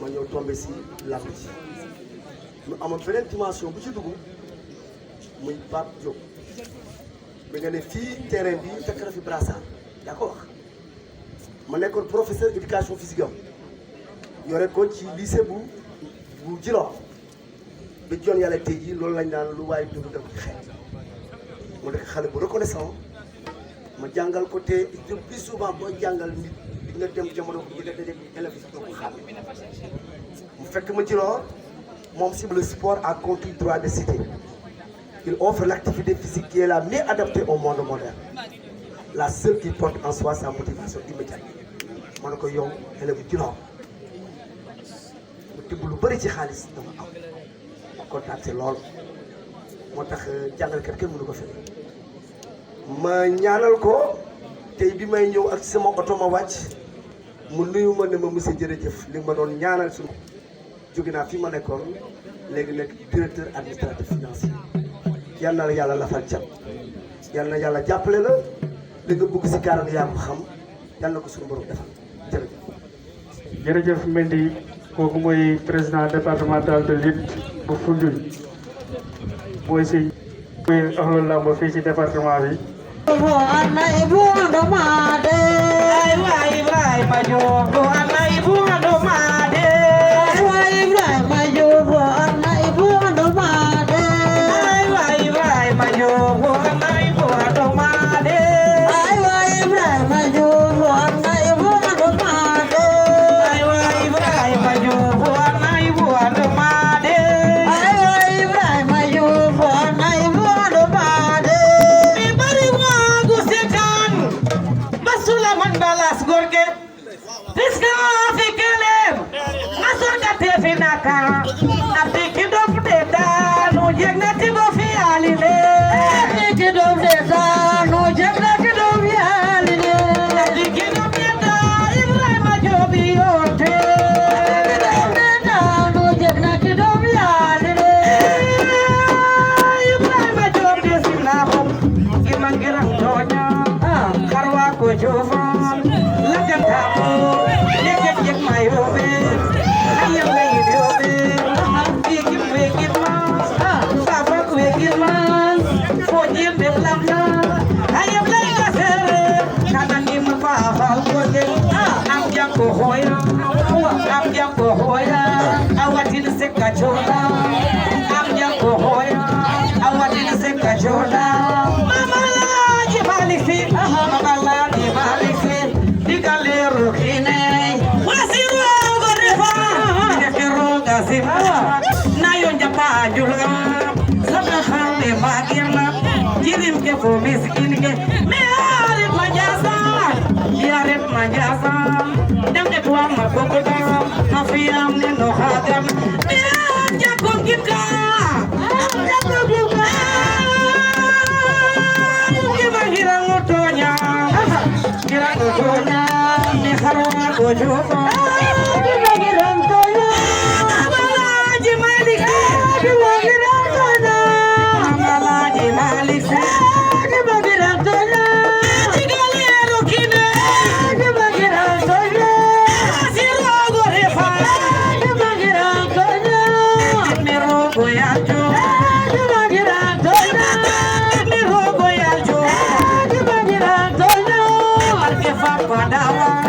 ma ñëw tombé si làmb ji mu amoon beneen dimension bu ci dugg muy Pape Diop bi nga ne fii terrain bi fekk na fi brassard yaa ko wax ma nekkoon professeur éducation physique am yore ko ci lycée bu Djilor bi joon yàlla tey jii loolu lañ naan lu waaye dund def ci xeet mu nekk xale bu reconnaissant ma jàngal ko te le plus souvent boo jàngal nit di nga dem jamono bu nga daje élève yi doo ko xam mu fekk ma Djilor moom si le sport a conquis droit de cité il offre l'activité physique qui est la mieux adaptée au monde moderne la seule qui porte en soi sa motivation immédiate ma ne ko yow élève bu Djilor mu tibb lu bëri ci xaalis dama am ma kontaan si lool moo tax jàngalkat kenn mënu ko fekk ma ñaanal ko tey bi may ñëw ak sama oto ma wàcc mu nuyu ma ne ma monsieur jërëjëf li ma doon ñaanal suñu jóge naa fi ma nekkoon léegi nekk directeur administratif financier yal na la yàlla lafal cat yal na yàlla jàppale la li nga bëgg si kaaram yaa ko xam yal na ko suñu borom defal jërëjëf. jërëjëf Mendy kooku mooy président départemental de lutte bu Foundiougne mooy si muy axlu làmb fii ci département bi. Padawa,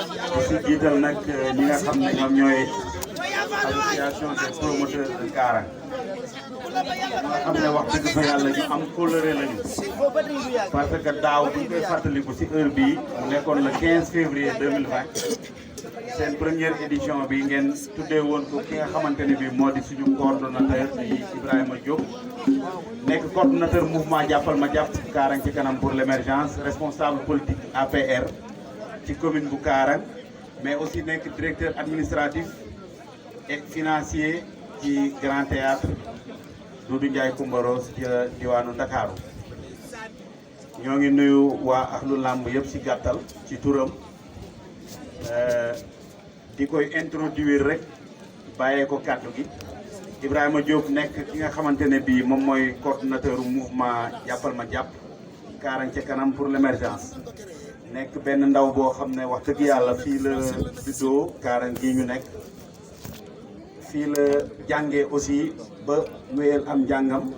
si jiital nag ñi nga xam ne ñoom ñooy association des promoteurs de Karang nga xam ne wax dëgg fa yàlla ñu am kóllëre lañu parce que daaw bu ñu koy fàttaliku si heure bii mu nekkoon le 15 février 2020 seen première édition bi ngeen tuddee woon ko ki nga xamante ne bii moo di suñu coordonnateur di Ibrahima Diop nekk coordonnateur mouvement jàppal ma jàpp Karang ci kanam pour l'émergence responsable politique APR ci commune bu Karang mais aussi nekk directeur administratif et financier ci Grand Théâtre Doudou Ndiaye Coumba Rose ci diwaanu Ndakaaru ñoo ngi nuyu waa axlu làmb yëpp ci gàttal ci turam di koy introduire rek bàyyee ko kàddu gi Ibrahima Diop nekk ki nga xamante ne bii moom mooy coordonnateur mouvement jàppal ma jàpp Karang ci kanam pour l'émergence nekk benn ndaw boo xam ne wax dëgg yàlla fii la juddoo Karang gii ñu nekk fii la jàngee aussi ba wéyal am jàngam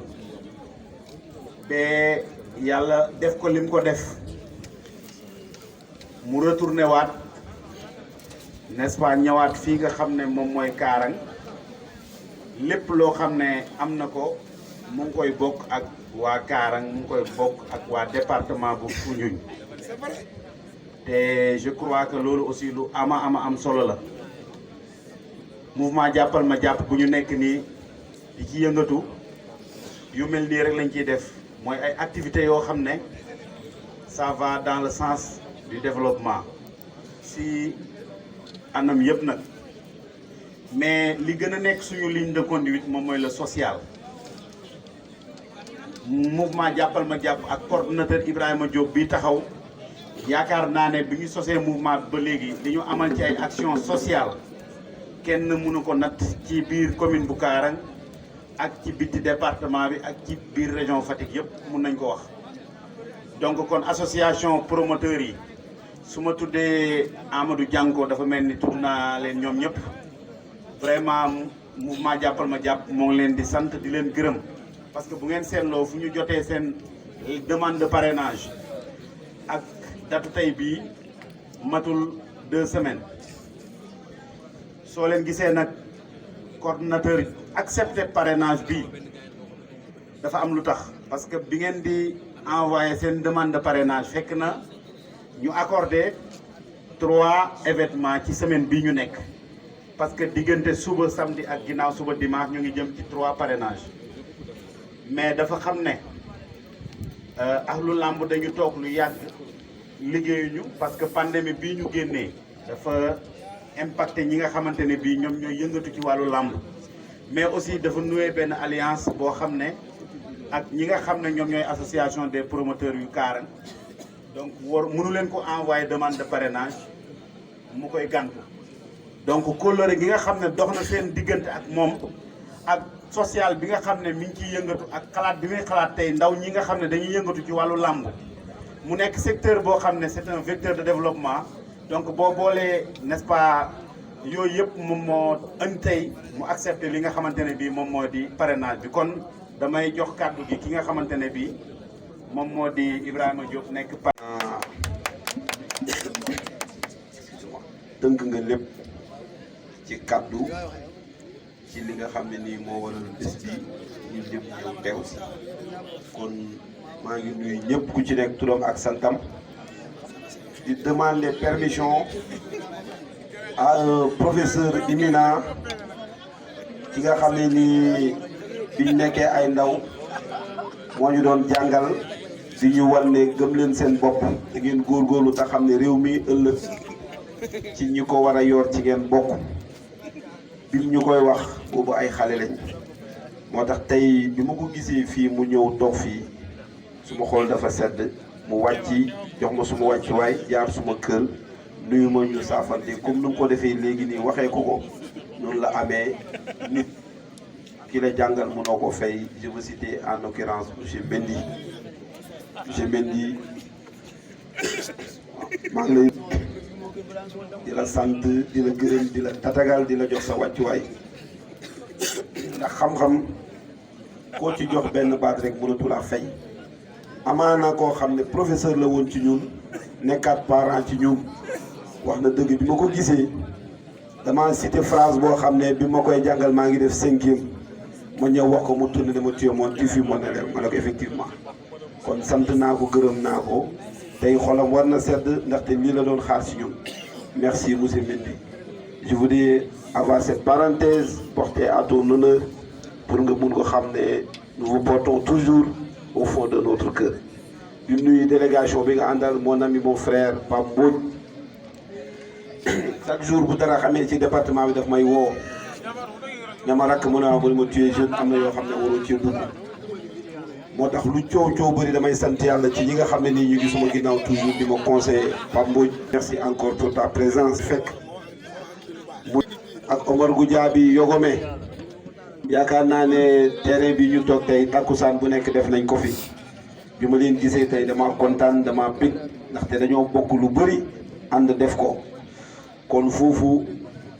te yàlla def ko lim ko def mu retourné waat n'est-ce pas ñëwaat fii nga xam ne moom mooy Karang lépp loo xam ne am na ko mu ngi koy bokk ak waa Karang mu ngi koy bokk ak waa département bu Foundiougne te je crois que loolu aussi lu am solo la mouvement jàppal ma jàpp bu ñu nekk nii di ci yëngatu yu mel nii rek lañ ciy def mooy ay activités yoo xam ne ça va dans le sens du développement si anam yëpp nag mais li gën a nekk suñu ligne de conduite moom mooy le social mouvement jàppal ma jàpp ak coordonnateur Ibrahima Diop bi taxaw yaakaar naa ne bi ñu sosee mouvement ba léegi li ñu amal ci ay action sociale kenn mënu ko natt ci biir commune bu Karang ak ci biti département bi ak ci biir région Fatick yëpp mun nañ ko wax donc kon association promoteurs yi su ma tuddee Amadou Dianko dafa mel ni tudd naa leen ñoom ñëpp vraiment mouvement jàppal ma jàpp moo ngi leen di sant di leen gërëm parce que bu ngeen seetloo fu ñu jotee seen demande de parrainage ak datu tey bii matul 2 semaines soo leen gisee nag coordonnateur yi accepté parrainage bi dafa am lu tax parce que bi ngeen di envoyé seen demande de parrainage fekk na ñu accordé 3 événements ci semaine bii ñu nekk parce que diggante suba samedi ak ginnaaw suba dimanche ñu ngi jëm ci 3 parrainages mais dafa xam ne ak lu làmb dañu toog lu yàgg liggéeyuñu parce que pandémie bii ñu génnee dafa impacté ñi nga xamante ne bii ñoom ñooy yëngatu ci wàllu làmb mais aussi dafa noué benn alliance boo xam ne ak ñi nga xam ne ñoom ñooy association des promoteurs yu Karang donc mënu leen ko envoyé demande de parrainage mu koy gàntu donc kóllëre gi nga xam ne dox na seen diggante ak moom ak social bi nga xam ne mi ngi ciy yëngatu ak xalaat bi muy xalaat tey ndaw ñi nga xam ne dañuy yëngatu ci wàllu làmb mu nekk secteur boo xam ne c'est un vecteur de développement donc boo boolee n'est-ce pas yooyu yëpp moom moo ën tey mu accepté li nga xamante ne bii moom moo di parrainage bi kon damay jox kàddu gi ki nga xamante ne bii moom moo di Ibrahima Diop nekk tënk nga lépp ci kàddu ci li nga xam ne nii moo waral bés bi ñun ñëpp ñëw teew si kon maa ngi nuyu ñëpp ku ci nekk turam ak santam di demander permission à un professeur éminent ki nga xam ne nii biñ nekkee ay ndaw moo ñu doon jàngal di ñu wan ne gëm leen seen bopp da ngeen góorgóorlu te xam ne réew mi ëllëg ci ñi ko war a yor ci ngeen bokk bi ñu koy wax boobu ay xale lañ moo tax tey bi ma ko gisee fii mu ñëw toog fii suma xool dafa sedd mu wàcci jox ma suma wàccuwaay jaar suma kër nuyu ma ñu saafante comme nu mu ko defee léegi nii waxee ko noonu la amee nit ki la jàngal mënoo ko fay je veux citer en l'occurrence monsieur Mendy maa ngi lay di la sant di la gërëm di la tatagal di la jox sa wàccuwaay ndax xam-xam koo ci jox benn baat rek mënatu la fay amaana koo xam ne professeur la woon ci ñun nekkaat parent ci ñun wax na dëgg bi ma ko gisee dama cité phrase boo xam ne bi ma koy jàngal maa ngi def 5e ma ñëw wax ko mu tourné ne ma tuye moon tu fi mon élève ma ne ko effectivement kon sant naa ko gërëm naa ko tey xolam war na sedd ndaxte lii la doon xaar si ñun merci monsieur Mendy. Je voudrais avoir cette parenthèse portée à ton honneur pour nga mun ko xam ne nous vous portons toujours au fond de notre cœur. di nuyu délégation bi nga àndal mon ami mon frère Pape Mbodj chaque jour bu dara xamee ci département bi daf may woo ne ma rakk mu ne ma tuye jeune am na yoo xam ne waroo ci dugg moo tax lu coow bëri damay sant yàlla ci ñi nga xam ne nii ñu ngi suma ginnaaw toujours di ma conseiller Pape Mbodj merci encore pour ta présence fekk mu ak Omar Goudiaby Yogome yaakaar naa ne terrain bi ñu toog tey takkusaan bu nekk def nañ ko fi bi ma leen gisee tey dama kontaan dama bég ndaxte dañoo bokk lu bëri ànd def ko kon foofu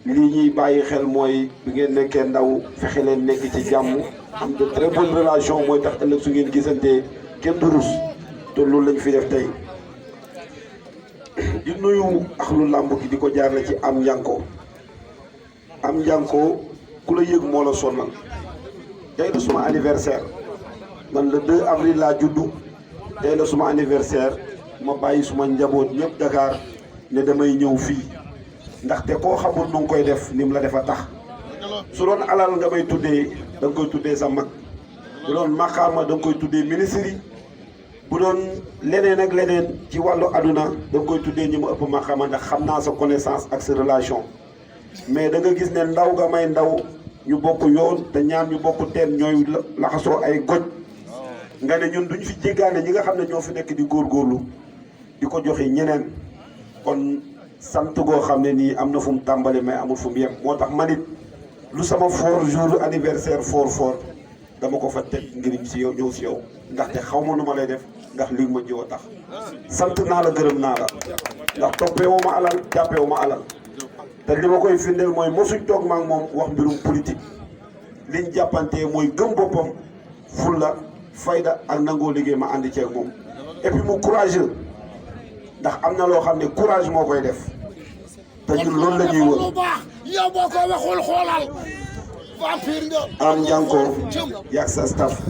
lii ñuy bàyyi xel mooy bi ngeen nekkee ndaw fexe leen nekk ci jàmm am de très bonne relation mooy tax ëllëg su ngeen gisantee kenn du rus te loolu lañ fi def tey di nuyu axlu làmb gi di ko jaarale ci am njànko ku la yëg moo la sonnal tey la suma anniversaire man le 2 avril laa juddu tey la suma anniversaire ma bàyyi suma njaboot ñëpp Dakar ne damay ñëw fii ndaxte koo xamul nu ngi koy def ni mu la defa tax su doon alal nga may tuddee da nga koy tuddee sa mag bu doon maqaama da nga koy tuddee ministre yi bu doon leneen ak leneen ci wàllu aduna da nga koy tuddee ñi ma ëpp maqaama ndax xam naa sa connaissance ak sa relation mais da nga gis ne ndaw nga may ndaw ñu bokk yoon te ñaar ñu bokk teen ñooy laxasoo ay goj nga ne ñun duñ fi jéggaane ñi nga xam ne ñoo fi nekk di góorgóorlu di ko joxe ñeneen kon sant goo xam ne nii am na fu mu tàmbale mais amul fu mu yem moo tax man it lu sama fort jour anniversaire fort dama ko fa teg ngir si yow ñëw si yow ndaxte xaw ma nu ma lay def ndax lii ma jiw a tax sant naa la gërëm naa la ndax toppee wu ma alal jàppee wu ma alal te li ma koy firndeel mooy mosuñ toog ma ak moom wax mbirum politique liñ jàppantee mooy gëm boppam fulla fayda ak nangoo liggéey ma àndi ceeg moom et puis mu courageux ndax am na loo xam ne courage moo koy def te ñun loolu la ñuy wër yow boo ko waxul xoolal vampire nga am njànko yàgg sa staff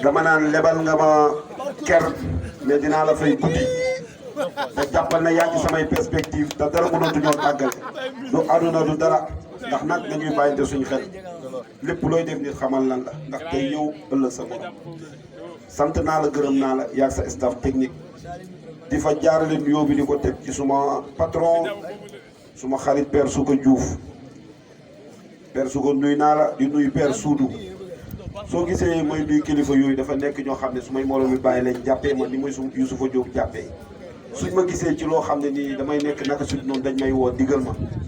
dama naan lebal nga ma ker mais dinaa la fay guddi te jàppal na yaa ngi samay perspective te dara mënatu ñoo tàggale du àdduna du dara ndax nag dañuy bàyyinte suñu xel lépp looy def nit xamal lan la ndax tey yow ëllëg sa borom sant naa la gërëm naa la yaag sa staff technique di fa jaarale nuyoo bi di ko teg ci suma patron suma xarit Père Souka Diouf Père Souka nuy naa la di nuyu Père Soudou soo gisee mooy nuyu kilifa yooyu dafa nekk ñoo xam ne su may moroom mi bàyyi lañ jàppee ma ni mooy su Youssoufa Diop jàppee suñ ma gisee ci loo xam ne nii damay nekk naka sud noonu dañ may woo digal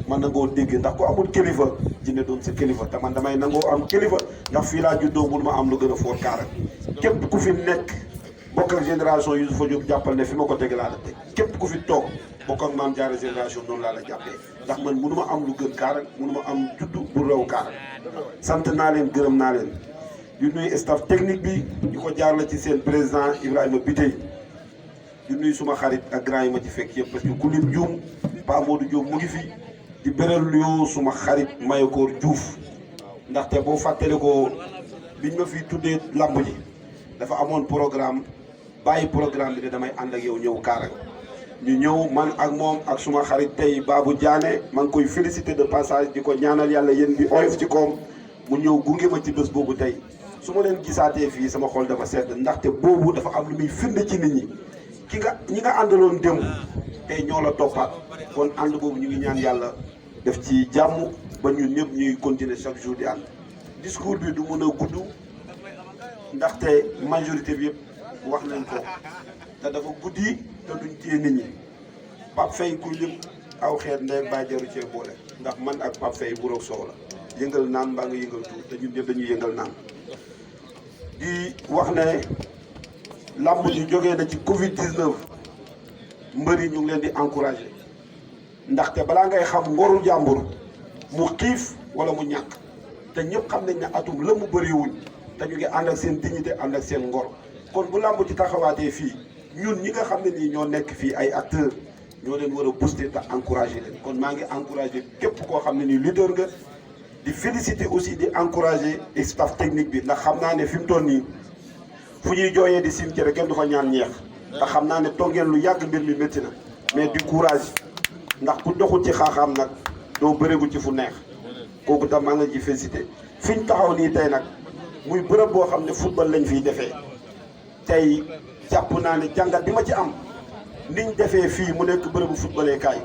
ma nangoo dégg ndax ko amul kilifa dina doon sa kilifa te man damay nangoo am kilifa ndax fii laa juddoo mun ma am lu gën a foor kaara képp ku fi nekk bokk ak génération Youssoufa Diop jàppal ne fi ma ko teg laa la teg képp ku fi toog bokk ak maam jaara génération noonu laa la jàppee ndax man mënu ma am lu gën kaara mënu ma am juddu bu raw kaara sant naa leen gërëm naa leen di nuyu staff technique bi di ko jaar la ci seen président Ibrahima Biteye di nuyu suma xarit ak grand yi ma ci fekk yëpp parce que ku lim juum Pa Modou Diop mu ngi fi di beral nuyoo suma xarit Mayokoor Diouf ndaxte boo fàttale ko biñ ma fi tuddee lamb ji dafa amoon programme bàyyi programme bi ne damay ànd ak yow ñëw Kaarang ñu ñëw man ak moom ak suma xarit tey Babou Diané maa ngi koy féliciter de passage di ko ñaanal yàlla yéen bi oyof ci koom mu ñëw gunge ma ci bés boobu tey su ma leen gisaatee fii sama xol dafa sedd ndaxte boobu dafa am lu muy firnde ci nit ñi ñi nga àndaloon démb tey ñoo la toppaat kon ànd boobu ñu ngi ñaan yàlla def ci jàmm ba ñun ñëpp ñuy continuer chaque jour di ànd discours bi du mën a gudd ndaxte majorité bi yëpp wax nañ ko te dafa guddi te duñ téye nit ñi Pape Faye ku lim aw xeet ndey baa jaru cee boole ndax man ak Pape Faye bu roog soow la yëngal naan mbaa nga yëngal tuut te ñun ñëpp dañuy yëngal naan di wax ne làmb ji jógee na ci Covid 19 mbër yi ñu ngi leen di encouragé ndaxte balaa ngay xam ngoru jàmbur mu xiif wala mu ñàkk te ñëpp xam nañ ne atum la mu bëriwuñ te ñu ngi ànd ak seen dignité ànd ak seen ngor kon bu làmb ci taxawaatee fii ñun ñi nga xam ne nii ñoo nekk fii ay acteurs ñoo leen war a booster te encourager leen kon maa ngi encourager képp koo xam ne nii leader nga di féliciter aussi di encourager staff technique bi ndax xam naa ne fi mu toll nii fu ñuy jooyee di cimetière kenn du fa ñaan ñeex ndax xam naa ne toog ngeen lu yàgg mbir mi métti na mais du courage ndax ku doxul ci xaaxaam nag doo bëreegu ci fu neex kooku tam maa ngi ci féliciter fi ñu taxaw nii tey nag muy bërëb boo xam ne football lañ fiy defee tey jàpp naa ne jàngat bi ma ci am niñ defee fii mu nekk bërëbu footballeekaay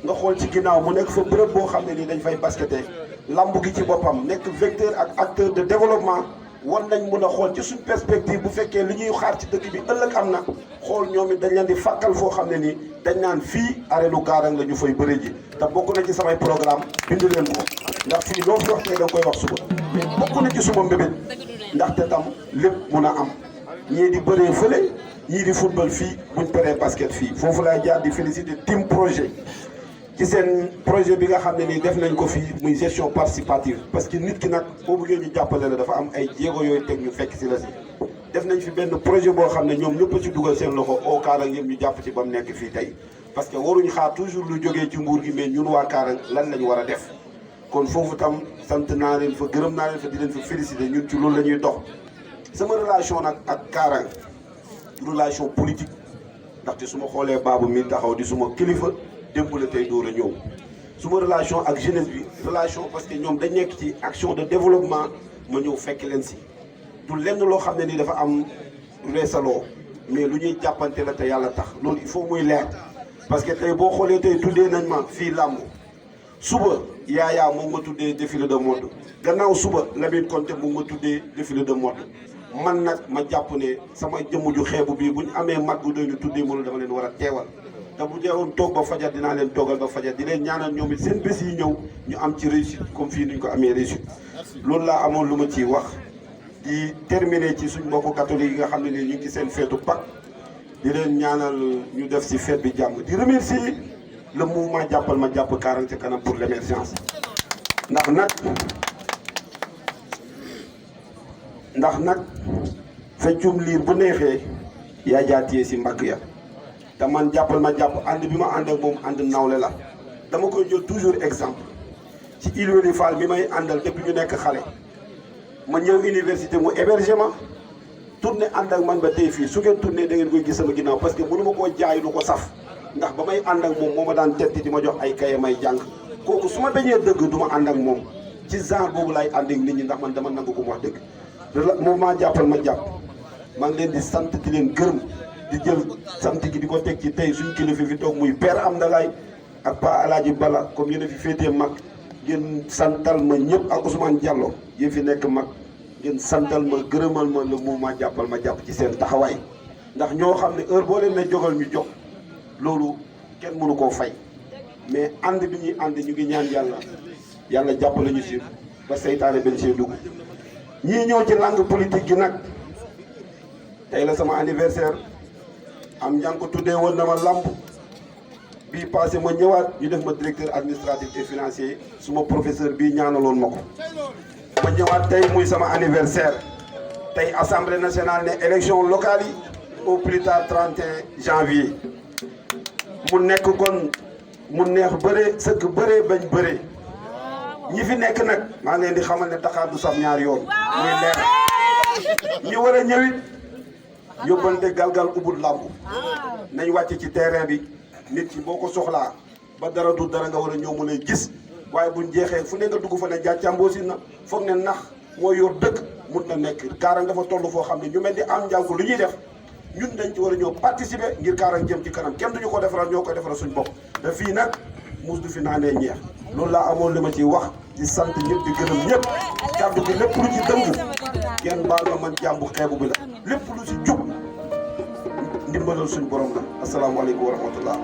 nga xool ci ginnaaw mu nekk fa bërëb boo xam ne nii dañ fay basketé lamb gi ci boppam nekk vecteur ak acteur de développement war nañ mun a xool ci suñ perspective bu fekkee li ñuy xaar ci dëkk bi ëllëg am na xool ñoom it dañ leen di fàkkal foo xam ne nii dañ naan fii arène Karang la ñu fay bëre ji te bokk na ci samay programme bind leen ko ndax fii loo fi wax tey da nga koy wax suba mais bokk na ci suma mbébét ndaxte tam lépp mun a am ñii di bëree fële ñii di football fii buñ paree basket fii foofu laay jaar di féliciter team projet ci seen projet bi nga xam ne nii def nañ ko fii muy gestion participative parce que nit ki nag boo bëggee ñu jàppale la dafa am ay jéego yooyu teg ñu fekk si la si def nañ fi benn projet boo xam ne ñoom ñëpp a ci dugal seen loxo au Karang yëpp ñu jàpp ci ba mu nekk fii tey parce que waruñ xaar toujours lu jógee ci nguur gi mais ñun waa Karang lan lañ war a def kon foofu tam sant naa leen fa gërëm naa leen fa di leen fa féliciter ñun ci loolu la ñuy dox sama relation nag ak Karang relation politique ndaxte su ma xoolee baabu mi taxaw di suma kilifa démb la tey door a ñëw suma relation ak jeunesse bi relation parce que ñoom dañ nekk ci action de développement ma ñëw fekk leen si du lenn loo xam ne ni dafa am reesaloo mais lu ñuy jàppante la te yàlla tax loolu il faut muy leer parce que tey boo xoolee tey tuddee nañ ma fii làmb suba yaayaa moom ma tuddee défilé de mode gannaaw suba Lamine Konté moom ma tuddee défilé de mode man nag ma jàpp ne sama jëmm ju xeebu bii bu ñu amee mag bu doy ñu tuddee moom dama leen war a teewal te bu jeexoon toog ba fajar dinaa leen toogal ba fajar di leen ñaanal ñoom it seen bés yi ñëw ñu am ci réussite comme fii nuñ ko amee réussite loolu laa amoon lu ma ciy wax di terminer ci suñ mbokku catholique yi nga xam ne ni ñu ngi ci seen feetu Pâques di leen ñaanal ñu def si fête bi jàmm di remercier le mouvement jàppal ma jàpp Karang ca kanam pour l'émergence ndax nag feccum liir bu neexee yaa jaatiyee si mbagg ya te man jàppal ma jàpp ànd bi ma ànd ak moom ànd nawle la dama koy jël toujours exemple ci Ilooli Fall bi may àndal depuis ñu nekk xale ma ñëw université mu hébergement tourné ànd ak man ba tey fii su ngeen tourné da ngeen koy gis sama ginnaaw parce que mënu ma koo jaay lu ko saf ndax ba may ànd ak moom moo ma daan tetti di ma jox ay kaye may jàng kooku su ma bañee dëgg du ma ànd ak moom ci genre boobu lay ànd ak nit ñi ndax man dama nangu ko mu wax dëgg mouvement jàppal ma jàpp maa ngi leen di sant di leen gërëm di jël sant gi di ko teg ci tey suñu kilifa fi toog muy père Amdalaay ak Pa Alaaji Bala comme yéen a fi féetee mag ngeen santal ma ñëpp ak Ousmane Diallo yéen fi nekk mag ngeen santal ma gërëmal ma le mouvement jàppal ma jàpp ci seen taxawaay ndax ñoo xam ne heure boo leen ne jógal ñu jóg loolu kenn mënu koo fay mais ànd bi ñuy ànd ñu ngi ñaan yàlla jàppale ñu si ba seytaane benn see dugg ñii ñëw ci langue politique gi nag tey la sama anniversaire am njàng ko tuddee woon na ma lamb bii passé ma ñëwaat ñu def ma directeur administratif et financier suma professeur bii ñaanaloon ma ko ma ñëwaat tey muy sama anniversaire tey assemblée nationale ne élection locale yi au plus tard 31 janvier mu nekk kon mu neex bëree sëgg bëree bañ bëree ñi fi nekk nag maa ngi leen di xamal ne Dakar du saf ñaari yoon muy leer ñi war a ñëwit yóbbante galgal ubul làmb nañ wàcc ci terrain bi nit ki boo ko soxlaa ba dara du dara nga war a ñëw mën a gis waaye buñ jeexee fu ne nga dugg fa ne jàccamboosi na foog ne nax moo yor dëkk mun na nekk Karang dafa toll foo xam ne ñu mel ni am njànku lu ñuy def ñun dañ ci war a ñëw participer ngir Karang jëm ci kanam kenn duñu ko defaral ñoo koy defaral suñ bopp te fii nag mus du fi naanee ñeex loolu laa amoon li ma ciy wax di sant ñëpp di gërëm ñëpp kàddu gi lépp lu ci dëng kenn baal ma man jàmbu xeebu bi la lépp lu ci jub ndimbalal suñ borom la asalaamaaleykum wa rahmatullah